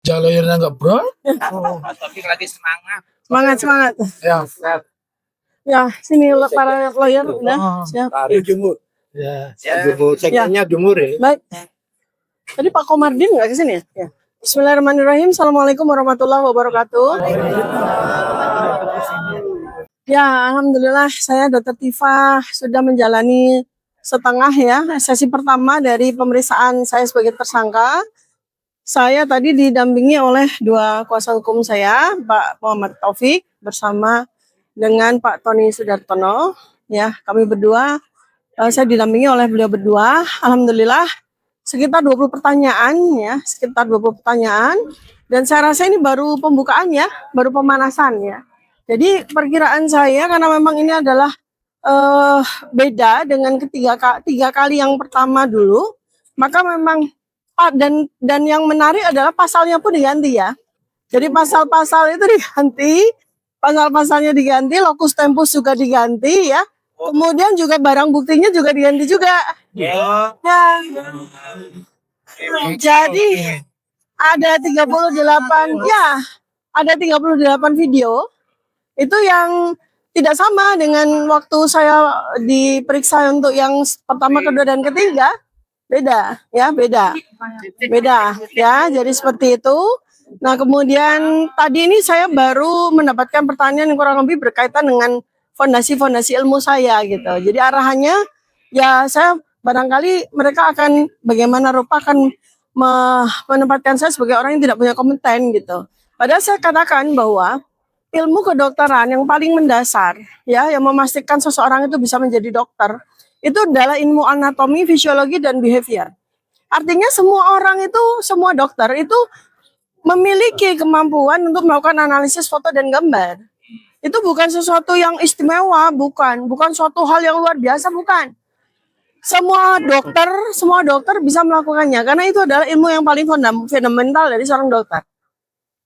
Jalurnya nggak bro? Taufik lagi semangat. Semangat. Ya, Ya, sini para lawyer udah siap. jumur. Ya, jumur. Sekjennya jumur ya. Baik. Tadi Pak Komardin nggak ke sini ya? Ya. Bismillahirrahmanirrahim. Assalamualaikum warahmatullahi wabarakatuh. Ya, alhamdulillah saya Dr. Tifa sudah menjalani setengah ya sesi pertama dari pemeriksaan saya sebagai tersangka. Saya tadi didampingi oleh dua kuasa hukum saya, Pak Muhammad Taufik bersama dengan Pak Tony Sudartono. Ya, kami berdua, saya didampingi oleh beliau berdua. Alhamdulillah sekitar 20 pertanyaan ya, sekitar 20 pertanyaan. Dan saya rasa ini baru pembukaan ya, baru pemanasan ya. Jadi perkiraan saya karena memang ini adalah beda dengan tiga kali yang pertama dulu, maka memang dan yang menarik adalah pasalnya pun diganti ya. Jadi pasal-pasal itu diganti, pasal-pasalnya diganti, lokus tempus juga diganti ya. Kemudian juga barang buktinya juga diganti juga. Ya. Jadi ada 38 ya, ada 38 video itu yang tidak sama dengan waktu saya diperiksa untuk yang pertama, kedua, dan ketiga. Beda ya, beda ya, jadi seperti itu. Nah kemudian tadi ini saya baru mendapatkan pertanyaan yang kurang lebih berkaitan dengan fondasi ilmu saya gitu. Jadi arahannya ya saya barangkali mereka akan bagaimana rupa akan menempatkan saya sebagai orang yang tidak punya kompeten gitu. Padahal saya katakan bahwa ilmu kedokteran yang paling mendasar ya, yang memastikan seseorang itu bisa menjadi dokter, itu adalah ilmu anatomi, fisiologi, dan behavior. Artinya semua orang itu, semua dokter itu memiliki kemampuan untuk melakukan analisis foto dan gambar. Itu bukan sesuatu yang istimewa, bukan suatu hal yang luar biasa, bukan. Semua dokter bisa melakukannya karena itu adalah ilmu yang paling fundamental dari seorang dokter.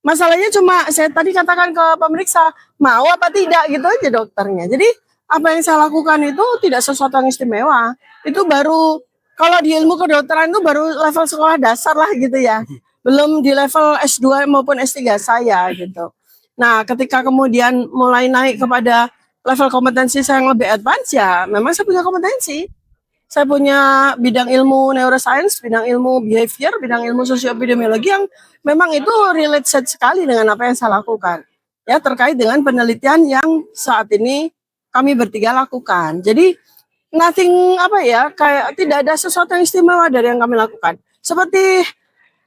Masalahnya cuma saya tadi katakan ke pemeriksa mau apa tidak gitu aja dokternya. Jadi apa yang saya lakukan itu tidak sesuatu yang istimewa. Itu baru kalau di ilmu kedokteran itu baru level sekolah dasar lah gitu ya. Belum di level S2 maupun S3 saya gitu. Nah, ketika kemudian mulai naik kepada level kompetensi saya yang lebih advance ya, memang saya punya kompetensi. Saya punya bidang ilmu neuroscience, bidang ilmu behavior, bidang ilmu sosioepidemiologi yang memang itu related sekali dengan apa yang saya lakukan. Ya, terkait dengan penelitian yang saat ini kami bertiga lakukan. Jadi nothing kayak tidak ada sesuatu yang istimewa dari yang kami lakukan. Seperti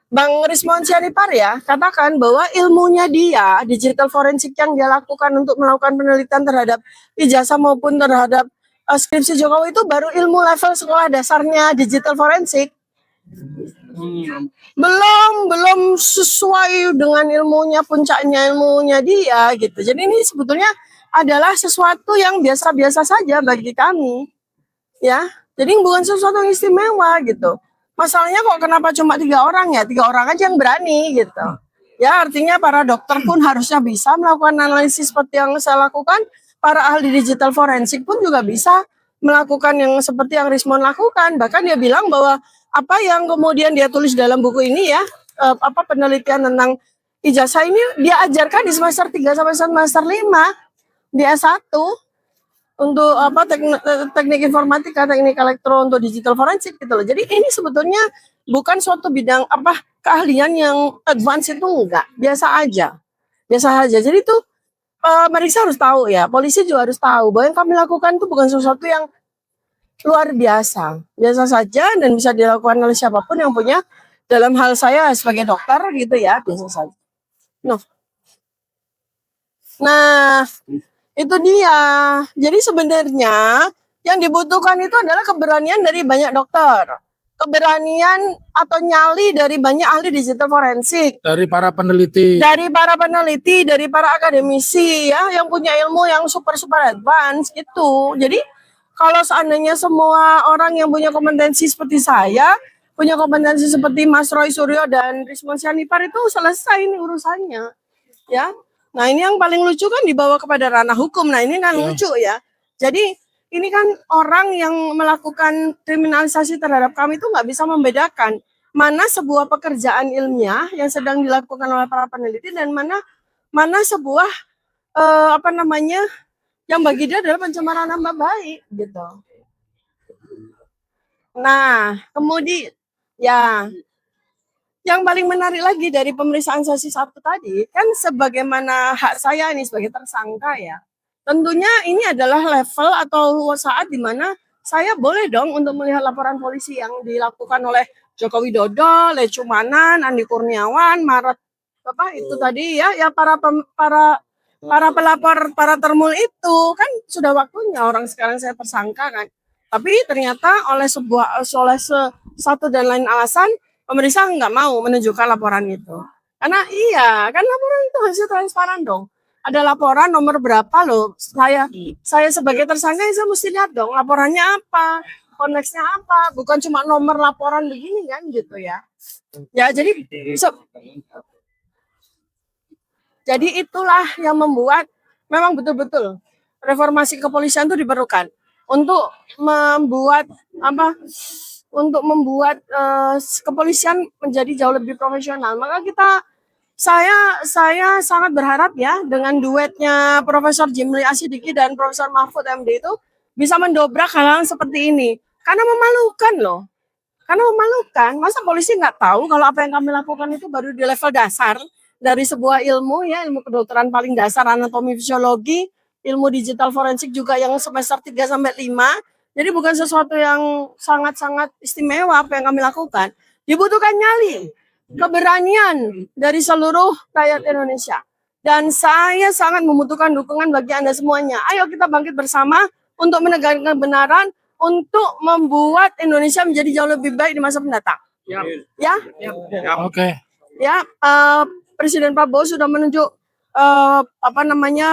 Bang Rismon Sianipar ya, katakan bahwa ilmunya dia, digital forensik yang dia lakukan untuk melakukan penelitian terhadap ijazah maupun terhadap skripsi Jokowi itu baru ilmu level sekolah dasarnya digital forensik. Belum sesuai dengan ilmunya, puncaknya ilmunya dia gitu. Jadi ini sebetulnya adalah sesuatu yang biasa-biasa saja bagi kami. Ya, jadi bukan sesuatu yang istimewa gitu. Masalahnya kok kenapa cuma 3 orang ya? 3 orang aja yang berani gitu. Ya, artinya para dokter pun harusnya bisa melakukan analisis seperti yang saya lakukan. Para ahli digital forensik pun juga bisa melakukan yang seperti yang Rismon lakukan. Bahkan dia bilang bahwa apa yang kemudian dia tulis dalam buku ini ya, penelitian tentang ijazah ini dia ajarkan di semester 3 sampai semester 5 di S1 untuk teknik informatika, teknik elektro untuk digital forensik gitu loh. Jadi ini sebetulnya bukan suatu bidang keahlian yang advance, itu enggak, biasa aja. Jadi itu mereka harus tahu ya, polisi juga harus tahu bahwa yang kami lakukan itu bukan sesuatu yang luar biasa. Biasa saja dan bisa dilakukan oleh siapapun yang punya, dalam hal saya sebagai dokter gitu ya, biasa saja. Nah, itu dia. Jadi sebenarnya yang dibutuhkan itu adalah keberanian dari banyak dokter. Keberanian atau nyali dari banyak ahli digital forensik. Dari para peneliti. Dari para akademisi ya, yang punya ilmu yang super advance gitu. Jadi kalau seandainya semua orang yang punya kompetensi seperti saya, punya kompetensi seperti Mas Roy Suryo dan Rismon Sianipar, itu selesai ini urusannya. Ya. Nah ini yang paling lucu kan dibawa kepada ranah hukum. Nah ini kan lucu ya. Jadi ini kan orang yang melakukan kriminalisasi terhadap kami itu nggak bisa membedakan mana sebuah pekerjaan ilmiah yang sedang dilakukan oleh para peneliti dan mana sebuah apa namanya yang bagi dia adalah pencemaran nama baik gitu. Nah, kemudian ya yang paling menarik lagi dari pemeriksaan sesi 1 tadi kan sebagaimana hak saya ini sebagai tersangka ya. Tentunya ini adalah level atau saat di mana saya boleh dong untuk melihat laporan polisi yang dilakukan oleh Joko Widodo, Lecumanan, Andi Kurniawan, Maret apa itu tadi ya para pelapor, para termul itu kan sudah waktunya orang sekarang saya tersangka kan. Tapi ternyata oleh satu dan lain alasan pemeriksa nggak mau menunjukkan laporan itu. Karena iya, kan laporan itu hasil transparan dong. Ada laporan nomor berapa loh. Saya sebagai tersangka saya mesti lihat dong laporannya apa, konteksnya apa, bukan cuma nomor laporan begini kan gitu ya. Ya jadi itulah yang membuat memang betul-betul reformasi kepolisian itu diperlukan untuk membuat kepolisian menjadi jauh lebih profesional. Maka saya sangat berharap ya dengan duetnya Profesor Jimli Asidiki dan Profesor Mahfud MD itu bisa mendobrak hal-hal seperti ini. Karena memalukan loh. Karena memalukan. Masa polisi nggak tahu kalau apa yang kami lakukan itu baru di level dasar dari sebuah ilmu ya, ilmu kedokteran paling dasar, anatomi fisiologi, ilmu digital forensik juga yang semester 3 sampai 5. Jadi bukan sesuatu yang sangat-sangat istimewa apa yang kami lakukan. Dibutuhkan nyali, keberanian dari seluruh rakyat Indonesia. Dan saya sangat membutuhkan dukungan bagi Anda semuanya. Ayo kita bangkit bersama untuk menegakkan kebenaran, untuk membuat Indonesia menjadi jauh lebih baik di masa mendatang. Ya? Oke. Ya, Presiden Prabowo sudah menunjuk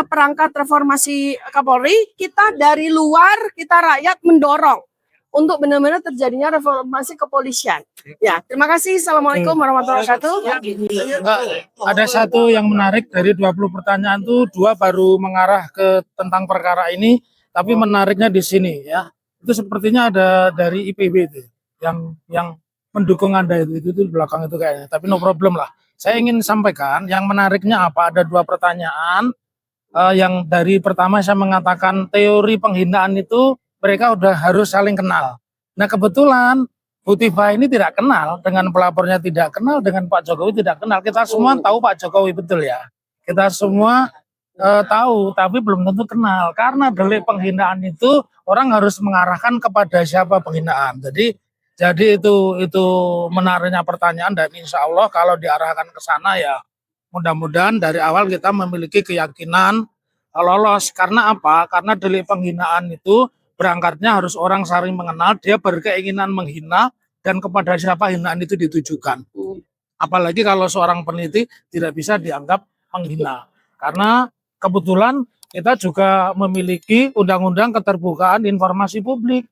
perangkat reformasi Kapolri. Kita dari luar, kita rakyat mendorong untuk benar-benar terjadinya reformasi kepolisian. Ya, terima kasih. Assalamualaikum warahmatullahi wabarakatuh. Enggak, ada satu yang menarik dari 20 pertanyaan itu 2 baru mengarah ke tentang perkara ini, tapi menariknya di sini ya. Itu sepertinya ada dari IPB itu yang mendukung Anda itu di belakang itu kayaknya. Tapi no problem lah. Saya ingin sampaikan yang menariknya apa, ada 2 pertanyaan. Yang dari pertama saya mengatakan teori penghinaan itu mereka udah harus saling kenal. Nah kebetulan Bu Tifa ini tidak kenal, dengan pelapornya tidak kenal, dengan Pak Jokowi tidak kenal. Kita semua tahu Pak Jokowi betul ya. Kita semua tahu, tapi belum tentu kenal. Karena delik penghinaan itu orang harus mengarahkan kepada siapa penghinaan. Jadi itu menariknya pertanyaan, dan insya Allah kalau diarahkan ke sana ya mudah-mudahan dari awal kita memiliki keyakinan lolos. Karena apa? Karena delik penghinaan itu berangkatnya harus orang saling mengenal, dia berkeinginan menghina dan kepada siapa hinaan itu ditujukan. Apalagi kalau seorang peneliti tidak bisa dianggap menghina. Karena kebetulan kita juga memiliki undang-undang keterbukaan informasi publik.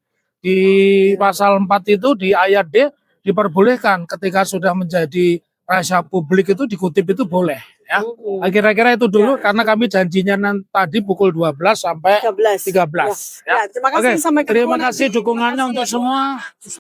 Di pasal 4 itu di ayat D diperbolehkan ketika sudah menjadi rahasia publik itu dikutip itu boleh ya. Kira-kira itu dulu karena kami janjinya tadi pukul 12 sampai 13. Ya, terima kasih. Oke, terima kasih dukungannya untuk semua.